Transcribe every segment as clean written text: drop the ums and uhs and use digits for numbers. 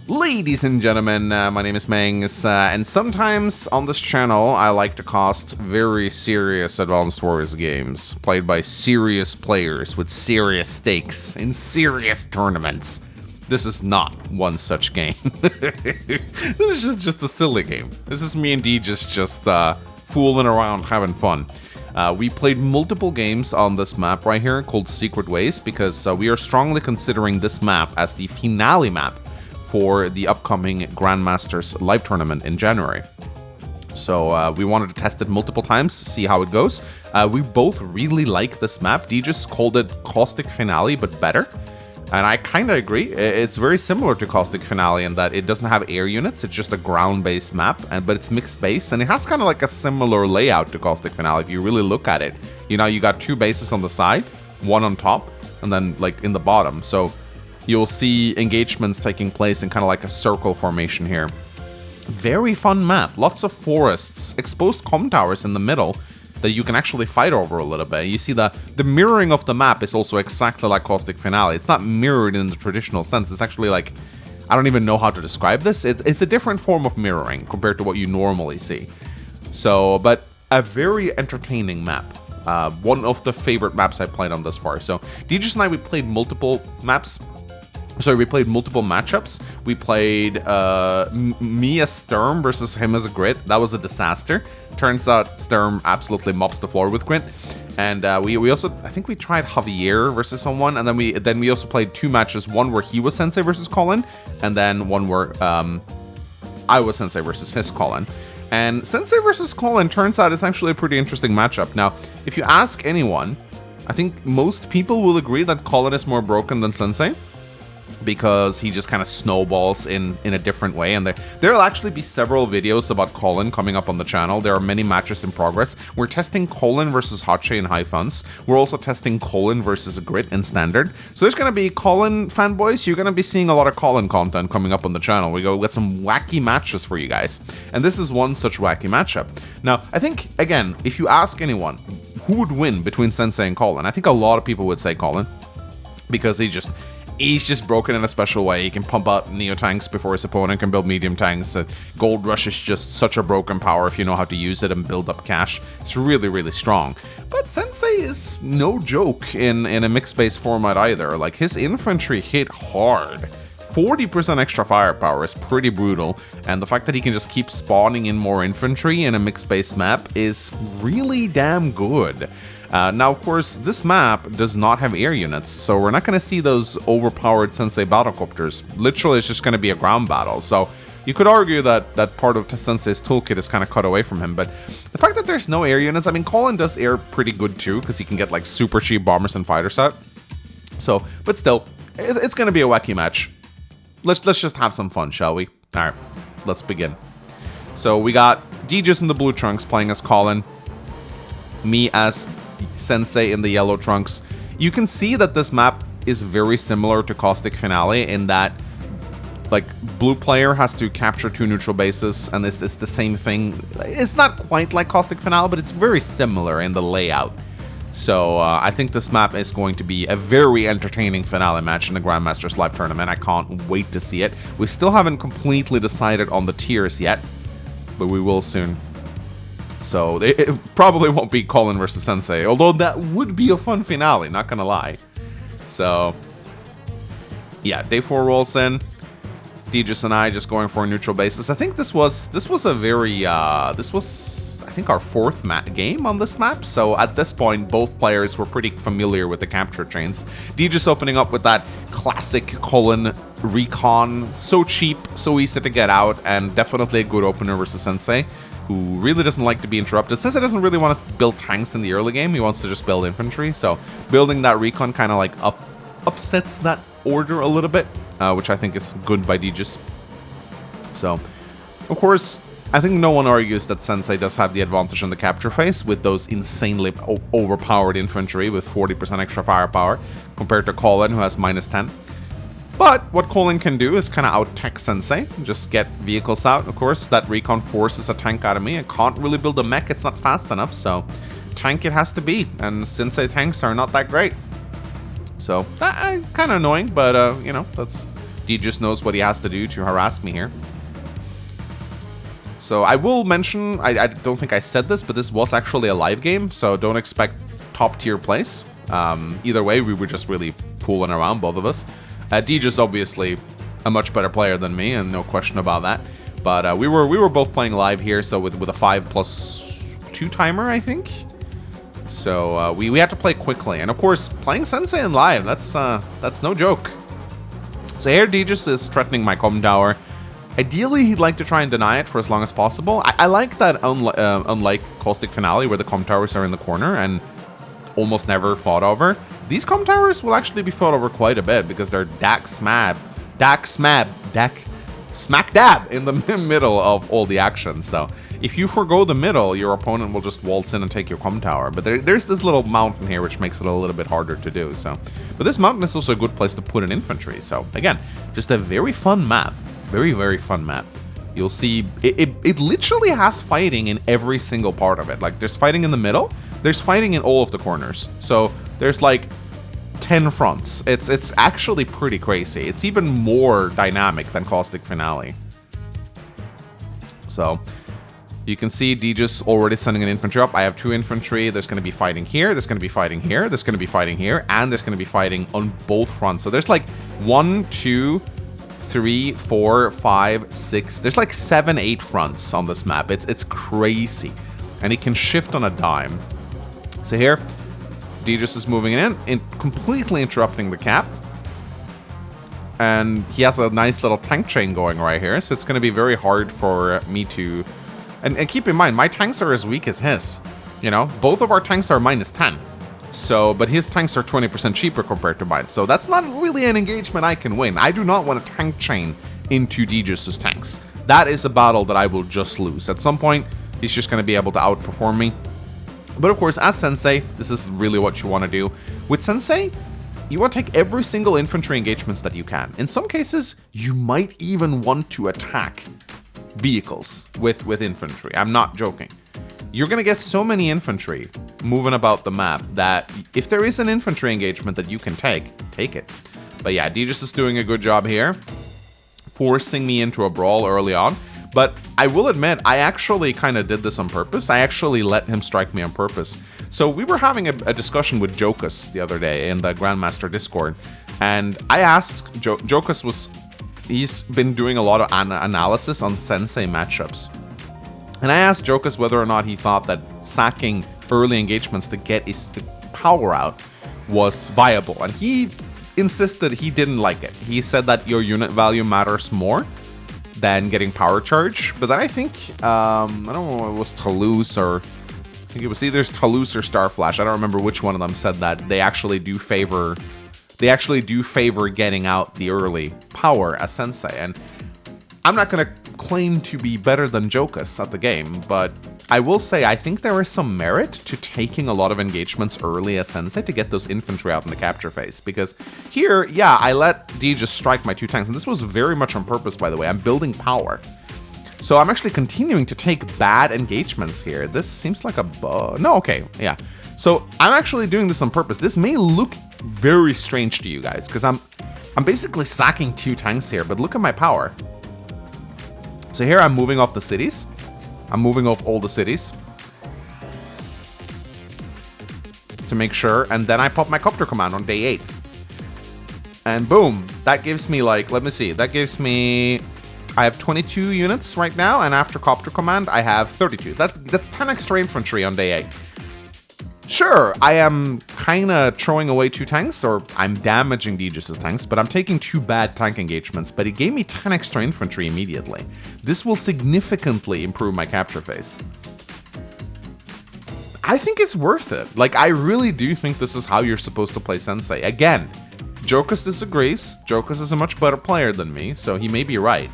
Ladies and gentlemen, my name is Mangs, and sometimes on this channel I like to cast very serious Advanced Warriors games, played by serious players with serious stakes in serious tournaments. This is not one such game. This is just a silly game. This is me and D just fooling around, having fun. We played multiple games on this map right here called Secret Ways because we are strongly considering this map as the finale map for the upcoming Grandmasters live tournament in January. So we wanted to test it multiple times, see how it goes. We both really like this map. D just called it Caustic Finale, but better. And I kind of agree. It's very similar to Caustic Finale in that it doesn't have air units. It's just a ground-based map, but it's mixed base. And it has kind of like a similar layout to Caustic Finale if you really look at it. You know, you got two bases on the side, one on top, and then like in the bottom. So you'll see engagements taking place in kind of like a circle formation here. Very fun map. Lots of forests, exposed comm towers in the middle that you can actually fight over a little bit. You see the mirroring of the map is also exactly like Caustic Finale. It's not mirrored in the traditional sense. It's actually like, I don't even know how to describe this. It's a different form of mirroring compared to what you normally see. So, but a very entertaining map. One of the favorite maps I played on this far. So, DJs and I, we played multiple maps. So we played multiple matchups. We played me as Sturm versus him as a Grit. That was a disaster. Turns out Sturm absolutely mops the floor with Grit. And we also, I think we tried Javier versus someone. And then we also played two matches. One where he was Sensei versus Colin. And then one where I was Sensei versus his Colin. And Sensei versus Colin turns out is actually a pretty interesting matchup. Now, if you ask anyone, I think most people will agree that Colin is more broken than Sensei, because he just kind of snowballs in a different way. And there'll actually be several videos about Colin coming up on the channel. There are many matches in progress. We're testing Colin versus Hache in High Funds. We're also testing Colin versus Grit in Standard. So there's going to be Colin fanboys. You're going to be seeing a lot of Colin content coming up on the channel. We got some wacky matches for you guys. And this is one such wacky matchup. Now, I think, again, if you ask anyone who would win between Sensei and Colin, I think a lot of people would say Colin, because he's just broken in a special way. He can pump out Neo tanks before his opponent can build medium tanks. Gold Rush is just such a broken power if you know how to use it and build up cash. It's really, really strong. But Sensei is no joke in a mixed base format either. Like, his infantry hit hard. 40% extra firepower is pretty brutal, and the fact that he can just keep spawning in more infantry in a mixed base map is really damn good. Now, of course, this map does not have air units, so we're not going to see those overpowered Sensei battlecopters. Literally, it's just going to be a ground battle. So you could argue that part of Sensei's toolkit is kind of cut away from him, but the fact that there's no air units, I mean, Colin does air pretty good too, because he can get like super cheap bombers and fighters out. So, but still, it's going to be a wacky match. Let's just have some fun, shall we? All right, let's begin. So we got DJs in the blue trunks playing as Colin, me as Sensei in the yellow trunks. You can see that this map is very similar to Caustic Finale in that, like, blue player has to capture two neutral bases, and it's the same thing. It's not quite like Caustic Finale, but it's very similar in the layout. So I think this map is going to be a very entertaining finale match in the Grandmasters live tournament. I can't wait to see it. We still haven't completely decided on the tiers yet, but we will soon. So it probably won't be Colin versus Sensei, although that would be a fun finale, not gonna lie. So yeah, day 4 rolls in. DJs and I just going for a neutral basis. I think this was a very this was, I think, our 4th game on this map. So at this point, both players were pretty familiar with the capture chains. DJs opening up with that classic Colin recon, so cheap, so easy to get out, and definitely a good opener versus Sensei, who really doesn't like to be interrupted. Sensei doesn't really want to build tanks in the early game. He wants to just build infantry. So building that recon kind of like upsets that order a little bit, which I think is good by DJs. So, of course, I think no one argues that Sensei does have the advantage in the capture phase with those insanely overpowered infantry with 40% extra firepower compared to Colin, who has -10. But what Colin can do is kind of out-tech Sensei, just get vehicles out. Of course, that recon forces a tank out of me. I can't really build a mech, it's not fast enough, so tank it has to be. And Sensei tanks are not that great. So, kind of annoying, but, you know, that's He just knows what he has to do to harass me here. So I will mention, I don't think I said this, but this was actually a live game, so don't expect top tier plays. Either way, we were just really fooling around, both of us. Deej's obviously a much better player than me, and no question about that. But we were both playing live here, so with a 5+2 timer, I think. So we had to play quickly, and of course, playing Sensei in live, that's no joke. So here, Deejus is threatening my comm tower. Ideally, he'd like to try and deny it for as long as possible. I like that, unlike Caustic Finale, where the comm towers are in the corner and almost never fought over, these comm towers will actually be fought over quite a bit because they're smack dab in the middle of all the action. So if you forgo the middle, your opponent will just waltz in and take your comm tower. But there's this little mountain here which makes it a little bit harder to do. So, but this mountain is also a good place to put an infantry. So again, just a very fun map. Very, very fun map. You'll see it literally has fighting in every single part of it. Like, there's fighting in the middle, there's fighting in all of the corners. So there's like 10 fronts. It's actually pretty crazy. It's even more dynamic than Caustic Finale. So you can see Deejus already sending an infantry up. I have 2 infantry. There's going to be fighting here. There's going to be fighting here. There's going to be fighting here. And there's going to be fighting on both fronts. So there's like 1, 2, 3, 4, 5, 6. There's like 7, 8 fronts on this map. It's crazy. And it can shift on a dime. So here, Deejus is moving in, completely interrupting the cap. And he has a nice little tank chain going right here. So it's going to be very hard for me to... And keep in mind, my tanks are as weak as his. You know, both of our tanks are -10. So, but his tanks are 20% cheaper compared to mine. So that's not really an engagement I can win. I do not want to tank chain into Deejus' tanks. That is a battle that I will just lose. At some point, he's just going to be able to outperform me. But of course, as Sensei, this is really what you want to do. With Sensei, you want to take every single infantry engagements that you can. In some cases, you might even want to attack vehicles with infantry. I'm not joking. You're going to get so many infantry moving about the map that if there is an infantry engagement that you can take it. But yeah, Deejus is doing a good job here, forcing me into a brawl early on. But I will admit, I actually kind of did this on purpose. I actually let him strike me on purpose. So we were having a discussion with Jokus the other day in the Grandmaster Discord. And I asked, Jokus he's been doing a lot of analysis on Sensei matchups. And I asked Jokus whether or not he thought that sacking early engagements to get his power out was viable. And he insisted he didn't like it. He said that your unit value matters more than getting power charge. But then I think, I don't know, it was Toulouse or... I think it was either Toulouse or Starflash. I don't remember which one of them said that they actually do favor getting out the early power as Sensei. And I'm not going to claim to be better than Jokus at the game, but I will say I think there is some merit to taking a lot of engagements early as Sensei to get those infantry out in the capture phase. Because here, yeah, I let Deejus strike my 2 tanks, and this was very much on purpose, by the way. I'm building power. So I'm actually continuing to take bad engagements here. This seems like a bug. No, okay, yeah. So I'm actually doing this on purpose. This may look very strange to you guys, because I'm basically sacking 2 tanks here, but look at my power. So here I'm moving off the cities. I'm moving off all the cities to make sure, and then I pop my copter command on day 8. And boom, that gives me like, let me see, that gives me, I have 22 units right now, and after copter command, I have 32. So that's 10 extra infantry on day 8. Sure, I am kind of throwing away 2 tanks, or I'm damaging Deejus' tanks, but I'm taking 2 bad tank engagements, but it gave me 10 extra infantry immediately. This will significantly improve my capture phase. I think it's worth it. Like, I really do think this is how you're supposed to play Sensei. Again, Jokus disagrees. Jokus is a much better player than me, so he may be right.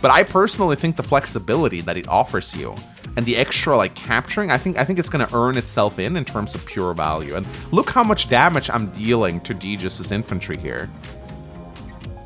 But I personally think the flexibility that it offers you and the extra like capturing, I think it's going to earn itself in terms of pure value. And look how much damage I'm dealing to Deejus' infantry here.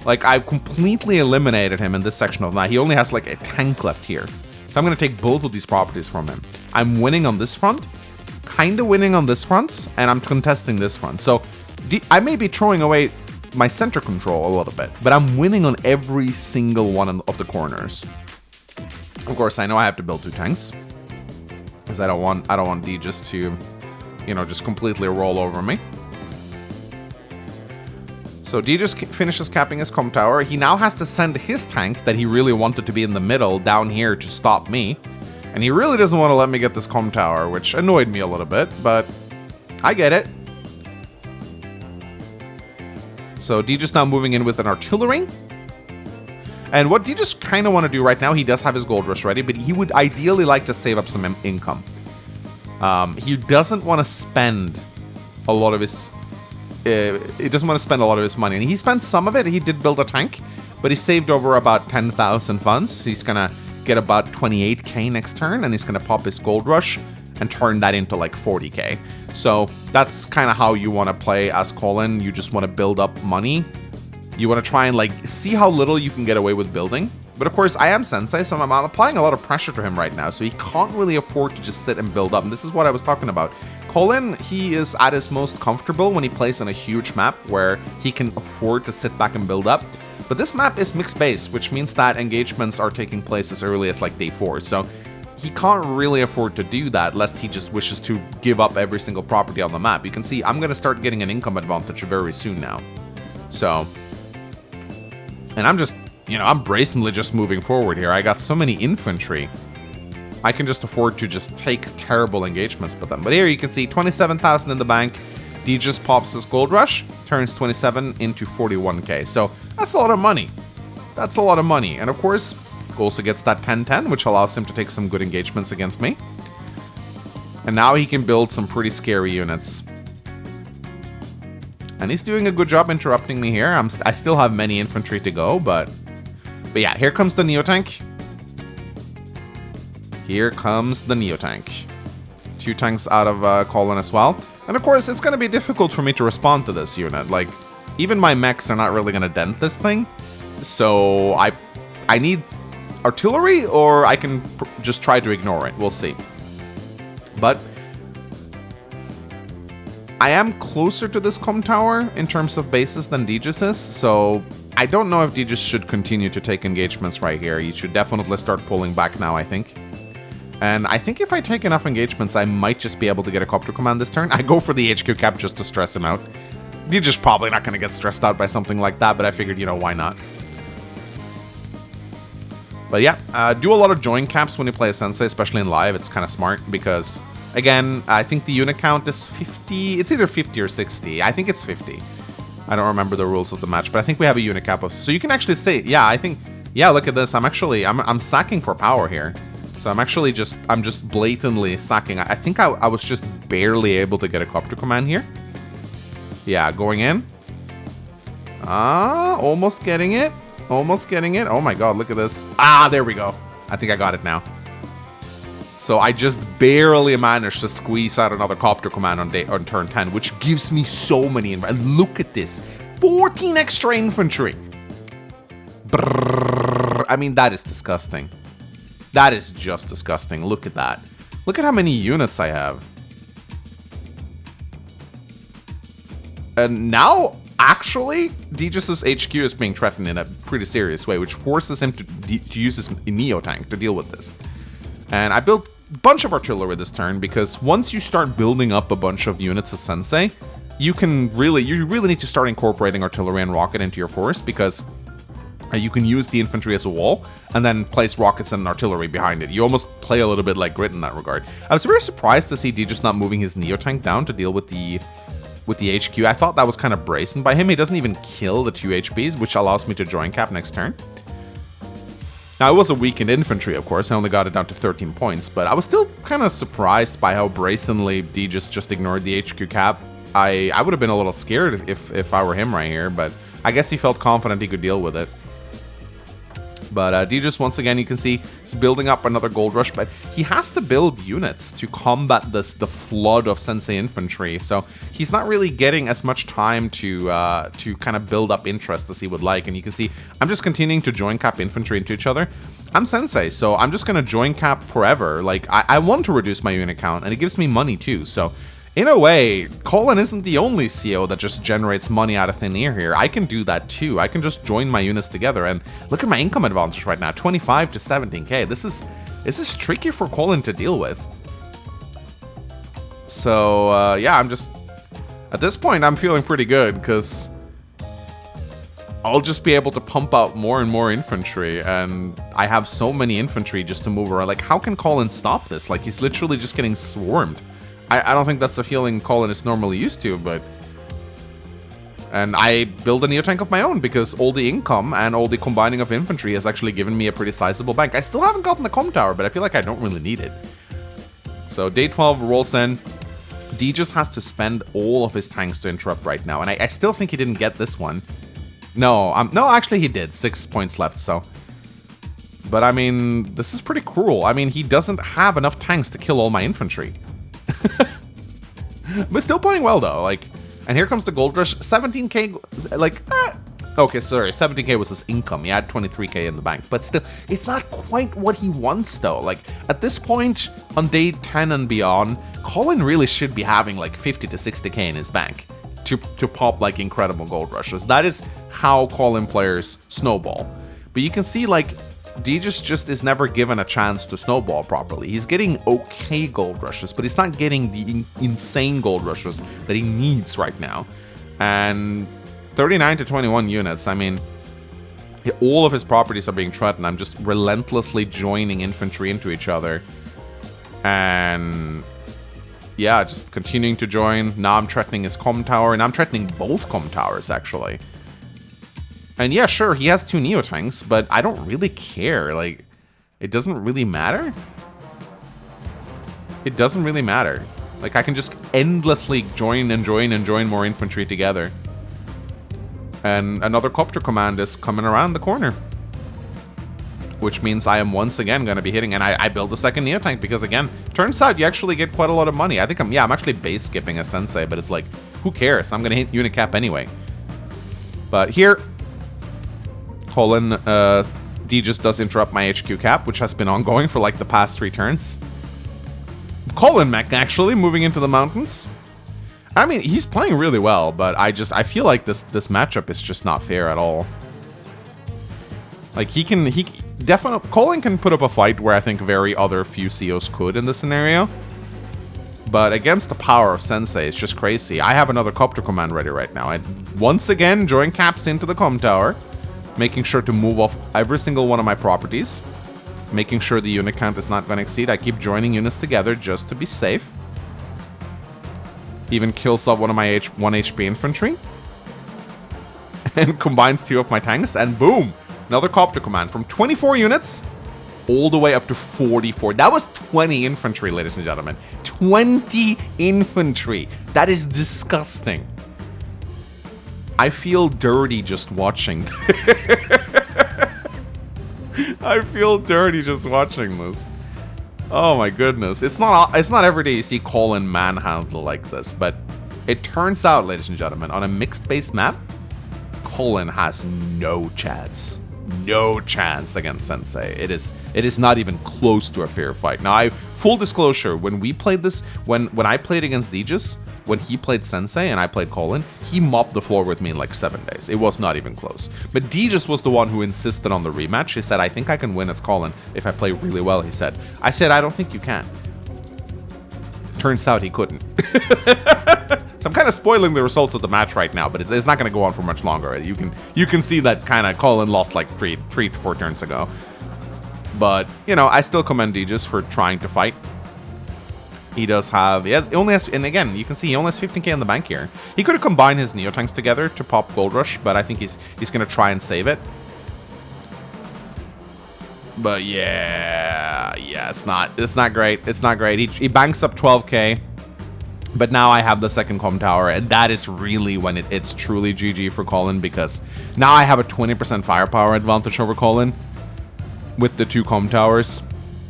Like, I've completely eliminated him in this section of the map. He only has like a tank left here. So I'm going to take both of these properties from him. I'm winning on this front, kind of winning on this front, and I'm contesting this front. So I may be throwing away my center control a little bit. But I'm winning on every single one of the corners. Of course, I know I have to build 2 tanks. Because I don't want D just to, you know, just completely roll over me. So D just finishes capping his comm tower. He now has to send his tank that he really wanted to be in the middle down here to stop me. And he really doesn't want to let me get this comm tower, which annoyed me a little bit, but I get it. So D just now moving in with an artillery. And what D just kind of want to do right now, he does have his gold rush ready, but he would ideally like to save up some income. He doesn't want to spend a lot of his... he doesn't want to spend a lot of his money. And he spent some of it. He did build a tank, but he saved over about 10,000 funds. He's going to get about 28k next turn, and he's going to pop his gold rush and turn that into like 40k. So that's kind of how you want to play as Colin. You just want to build up money. You want to try and like see how little you can get away with building. But of course, I am Sensei, so I'm applying a lot of pressure to him right now. So he can't really afford to just sit and build up. And this is what I was talking about. Colin, he is at his most comfortable when he plays on a huge map where he can afford to sit back and build up. But this map is mixed base, which means that engagements are taking place as early as like day 4. So he can't really afford to do that, lest he just wishes to give up every single property on the map. You can see I'm going to start getting an income advantage very soon now. So, and I'm just, you know, I'm brazenly just moving forward here. I got so many infantry. I can just afford to just take terrible engagements with them. But here you can see 27,000 in the bank. D just pops his gold rush, turns 27 into 41k. So that's a lot of money. That's a lot of money. And of course, also gets that 10-10, which allows him to take some good engagements against me. And now he can build some pretty scary units. And he's doing a good job interrupting me here. I still have many infantry to go, but yeah, here comes the Neo-Tank. Here comes the Neo-Tank. 2 tanks out of Colin as well. And of course, it's going to be difficult for me to respond to this unit. Like, even my mechs are not really going to dent this thing. So I need artillery, or I can just try to ignore it. We'll see. But I am closer to this comm tower in terms of bases than Deegis is, so I don't know if Deegis should continue to take engagements right here. You should definitely start pulling back now, I think. And I think if I take enough engagements, I might just be able to get a copter command this turn. I go for the HQ cap just to stress him out. Deegis probably not going to get stressed out by something like that, but I figured, you know, why not? But yeah, do a lot of join caps when you play a Sensei, especially in live. It's kind of smart because, again, I think the unit count is 50. It's either 50 or 60. I think it's 50. I don't remember the rules of the match, but I think we have a unit cap of... So you can actually say, yeah, I think... Yeah, look at this. I'm sacking for power here. So I'm actually just... I'm just blatantly sacking. I think I was just barely able to get a copter command here. Yeah, going in. Almost getting it. Almost getting it. Oh my god, look at this. There we go. I think I got it now. So I just barely managed to squeeze out another copter command on turn 10, which gives me so many... And look at this. 14 extra infantry. Brrr. I mean, that is disgusting. That is just disgusting. Look at that. Look at how many units I have. And now... Actually, Deegis's HQ is being threatened in a pretty serious way, which forces him to use his Neo-Tank to deal with this. And I built a bunch of artillery this turn, because once you start building up a bunch of units as Sensei, you really need to start incorporating artillery and rocket into your force, because you can use the infantry as a wall, and then place rockets and artillery behind it. You almost play a little bit like Grit in that regard. I was very surprised to see Deegis not moving his Neo-Tank down to deal with the HQ. I thought that was kind of brazen by him. He doesn't even kill the 2 HPs, which allows me to join cap next turn. Now, it was a weakened infantry, of course. I only got it down to 13 points, but I was still kind of surprised by how brazenly Deegis just ignored the HQ cap. I would have been a little scared if I were him right here, but I guess he felt confident he could deal with it. But Deegis, once again, you can see, is building up another gold rush, but he has to build units to combat the flood of Sensei infantry, so he's not really getting as much time to kind of build up interest as he would like. And you can see, I'm just continuing to join cap infantry into each other. I'm Sensei, so I'm just going to join cap forever. Like, I want to reduce my unit count, and it gives me money too, so in a way, Colin isn't the only CO that just generates money out of thin air here. I can do that too. I can just join my units together, and look at my income advantage right now, 25 to 17k. This is tricky for Colin to deal with. So yeah, I'm just at this point I'm feeling pretty good because I'll just be able to pump out more and more infantry, and I have so many infantry just to move around. Like, how can Colin stop this? Like, he's literally just getting swarmed. I don't think that's a feeling Colin is normally used to, but... And I build a Neotank of my own, because all the income and all the combining of infantry has actually given me a pretty sizable bank. I still haven't gotten the comm tower, but I feel like I don't really need it. So, day 12 rolls in. D just has to spend all of his tanks to interrupt right now, and I still think he didn't get this one. No, no, actually he did. 6 points left, so... But, I mean, this is pretty cruel. I mean, he doesn't have enough tanks to kill all my infantry. But still playing well, though. Like, and here comes the gold rush. 17k, like, okay, sorry, 17k was his income. He had 23k in the bank. But still, it's not quite what he wants, though. Like, at this point, on day 10 and beyond, Colin really should be having, like, 50 to 60k in his bank to pop, like, incredible gold rushes. That is how Colin players snowball. But you can see, like, Deegis just is never given a chance to snowball properly. He's getting okay gold rushes, but he's not getting the insane gold rushes that he needs right now. And 39 to 21 units, I mean, all of his properties are being threatened. I'm just relentlessly joining infantry into each other. And yeah, just continuing to join. Now I'm threatening his comm tower, and I'm threatening both comm towers, actually. And yeah, sure, he has 2 Neotanks, but I don't really care. Like, it doesn't really matter. It doesn't really matter. Like, I can just endlessly join and join and join more infantry together. And another copter command is coming around the corner. Which means I am once again going to be hitting, and I build a second Neotank because, again, turns out you actually get quite a lot of money. I think I'm actually base skipping a Sensei, but it's like, who cares? I'm going to hit unit cap anyway. But here... Colin, D just does interrupt my HQ cap, which has been ongoing for like the past 3 turns. Colin mech actually moving into the mountains. I mean, he's playing really well, but I feel like this matchup is just not fair at all. Like, he definitely, Colin can put up a fight where I think very other few COs could in this scenario. But against the power of Sensei, it's just crazy. I have another copter command ready right now. I once again join caps into the comm tower. Making sure to move off every single one of my properties. Making sure the unit count is not going to exceed. I keep joining units together just to be safe. Even kills off one of my 1 HP infantry. And combines 2 of my tanks. And boom! Another copter command from 24 units all the way up to 44. That was 20 infantry, ladies and gentlemen. 20 infantry. That is disgusting. I feel dirty just watching. I feel dirty just watching this. Oh my goodness. It's not every day you see Colin manhandle like this, but it turns out, ladies and gentlemen, on a mixed base map, Colin has no chance. No chance against Sensei. It is not even close to a fair fight. Now, full disclosure, when we played this, when I played against Deegis, when he played Sensei and I played Colin, he mopped the floor with me in like 7 days. It was not even close. But Deegis was the one who insisted on the rematch. He said, I think I can win as Colin if I play really well, he said. I said, I don't think you can. Turns out he couldn't. So I'm kind of spoiling the results of the match right now, but it's not going to go on for much longer. You can see that kind of Colin lost like 3 to 4 turns ago. But, you know, I still commend Deegis for trying to fight. He only has, and again, you can see he only has 15k in the bank here. He could have combined his Neotanks together to pop Gold Rush, but I think he's going to try and save it. But yeah, it's not great. It's not great. He banks up 12k, but now I have the second comm tower, and that is really when it's truly GG for Colin, because now I have a 20% firepower advantage over Colin with the 2 comm towers.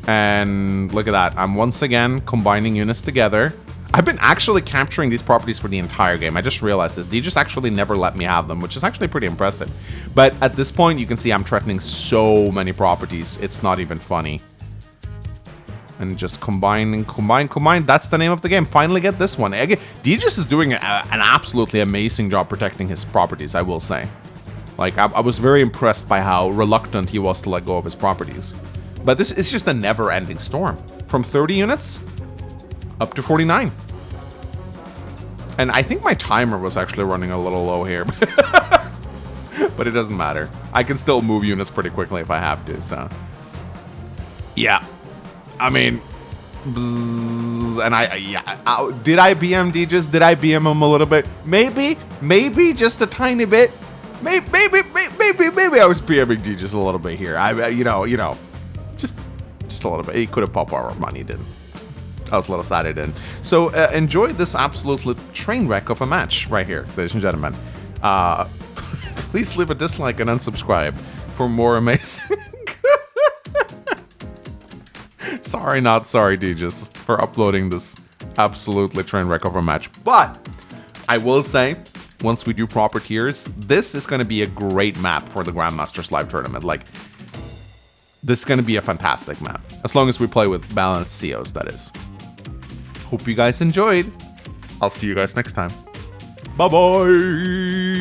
And look at that. I'm once again combining units together. I've been actually capturing these properties for the entire game. I just realized this. They just actually never let me have them, which is actually pretty impressive. But at this point, you can see I'm threatening so many properties. It's not even funny. And just combine and combine, combine. That's the name of the game. Finally get this one. Again, Deegis is doing an absolutely amazing job protecting his properties, I will say. Like, I was very impressed by how reluctant he was to let go of his properties. But this is just a never-ending storm. From 30 units up to 49. And I think my timer was actually running a little low here. But it doesn't matter. I can still move units pretty quickly if I have to, so... Yeah. I mean... Bzzz, and did I BM Deegis? Did I BM him a little bit? Maybe just a tiny bit. Maybe I was BMing Deegis a little bit here. You know, just a little bit. He could have popped more money, didn't. I was a little sad I didn't. So enjoy this absolute train wreck of a match right here, ladies and gentlemen. Please leave a dislike and unsubscribe for more amazing. Sorry, not sorry, Deegis, for uploading this absolutely train wreck of a match. But I will say, once we do proper tiers, this is going to be a great map for the Grandmasters Live Tournament. Like, this is going to be a fantastic map. As long as we play with balanced COs, that is. Hope you guys enjoyed. I'll see you guys next time. Bye-bye!